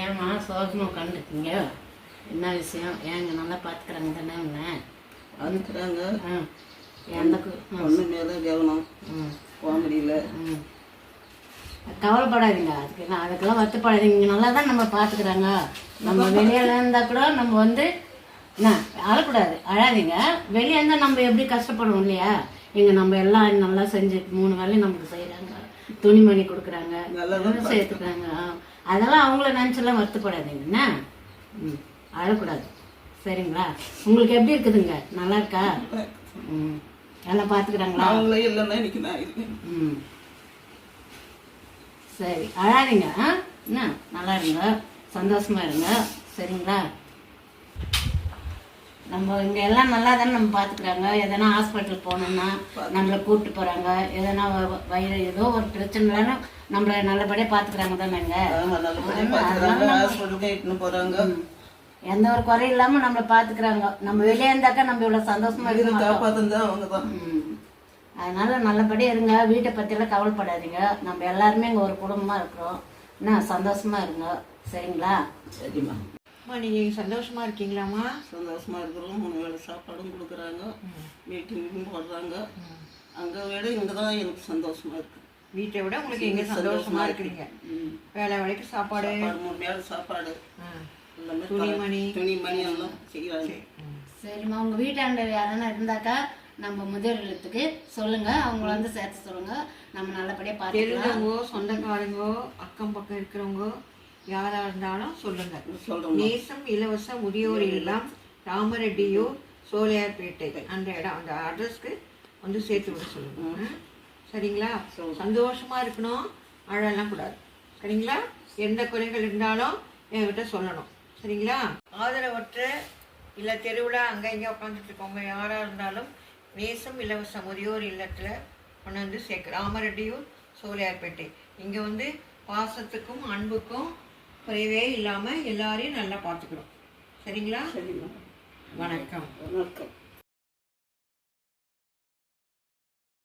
ஏம்மா சோகமாக உட்காந்துருக்கீங்க? என்ன விஷயம்? ஏங்க நல்லா பார்த்துக்குறாங்க தானே உன்னை? பார்த்துக்கிறாங்க. எந்த ஒன்று மேலே கவனம் போக முடியல. கவலைப்படாதீங்க, அதுக்கெல்லாம் வருத்தப்படாதீங்க. இங்கே நல்லா தான் நம்ம பார்த்துக்குறாங்க. நம்ம வெளியில் இருந்தால் கூட நம்ம வந்து என்ன அழக்கூடாது, அழாதீங்க. வெளியே இருந்தால் நம்ம எப்படி கஷ்டப்படுவோம் இல்லையா? இங்கே நம்ம எல்லாம் நல்லா செஞ்சு 3 வேலையும் நமக்கு செய்கிறாங்க, துணிமணி கொடுக்குறாங்க, சேர்த்துக்கிறாங்க. அதெல்லாம் அவங்கள நினச்செல்லாம் வருத்தப்படாதீங்க. என்ன அழக்கூடாது, சரிங்களா? உங்களுக்கு எப்படி இருக்குதுங்க? நல்லா இருக்கா? எல்லாம் பார்த்துக்கிறாங்களா? அவங்களே இல்லைன்னா இன்னைக்கு நான் இருக்கேன். சரி, அழாதீங்க. என்ன நல்லா இருங்க, சந்தோஷமா இருங்க, சரிங்களா? நம்ம இங்கே எல்லாம் நல்லா தானே நம்ம பார்த்துக்குறாங்க. எதனா ஹாஸ்பிட்டல் போகணுன்னா நம்மளை கூப்பிட்டு போகிறாங்க. எதனா வயிறு ஏதோ ஒரு பிரச்சனைனா நம்மளை நல்லபடியாக பார்த்துக்குறாங்க தானேங்க. போகிறாங்க. எந்த ஒரு குறையும் இல்லாமல் நம்மளை பார்த்துக்குறாங்க. நம்ம வெளியே இருந்தாக்கா நம்ம இவ்வளோ சந்தோஷமா இருக்க. அதனால நல்லபடியாக இருங்க. வீட்டை பற்றியெல்லாம் கவலைப்படாதீங்க. நம்ம எல்லாருமே இங்கே ஒரு குடும்பமாக இருக்கிறோம். என்ன சந்தோஷமா இருங்க, சரிங்களா? சரிம்மா. நீங்கள் சந்தோஷமா இருக்கீங்களாம்மா? சந்தோஷமா இருக்கிறோம். 3 வேளை சாப்பாடும் கொடுக்குறாங்க, மீட்டிங்கும் போடுறாங்க. அங்கே விட இங்கே தான் எனக்கு சந்தோஷமா இருக்கு. வீட்டை விட உங்களுக்கு எங்கே சந்தோஷமா இருக்கிறீங்க? வேலை வேலைக்கு சாப்பாடு, 3 வேளை சாப்பாடு, துணிமணி எல்லாம் செய்கிறாங்க. சரிம்மா, உங்கள் வீட்டாண்ட யாரனா இருந்தாக்கா நம்ம முதியோர் இல்லத்துக்கு சொல்லுங்க, அவங்கள வந்து சேர்த்து சொல்லுங்க. நம்ம நல்லபடியாக பார்த்துக்கிறவங்க, சொந்தக்காரங்க, அக்கம் பக்கம் இருக்கிறவங்க யாரா இருந்தாலும் சொல்லுங்க. நேசம் இலவச முதியோர் இல்லம், ராமரெட்டியூர், சோலையார்பேட்டை, அந்த இடம், அந்த அட்ரஸ்க்கு வந்து சேர்த்து விட சொல்லுங்க. சரிங்களா? சந்தோஷமா இருக்கணும், அழலாம் கூடாது. சரிங்களா? எந்த குறைகள் இருந்தாலும் என்கிட்ட சொல்லணும். சரிங்களா? ஆதரவற்ற இல்லை தெருவில் அங்கே இங்கே உட்காந்துட்டு இருக்கவங்க யாராக இருந்தாலும் நேசம் இலவச முதியோர் இல்லத்தில் கொண்டு வந்து சேர்க்க. ராமரெட்டியூர், சோலையார்பேட்டை. இங்கே வந்து பாசத்துக்கும் அன்புக்கும் குறைவே இல்லாமல் எல்லாரையும் நல்லா பார்த்துக்கிறோம். சரிங்களா? சரிங்களா. வணக்கம். வணக்கம்.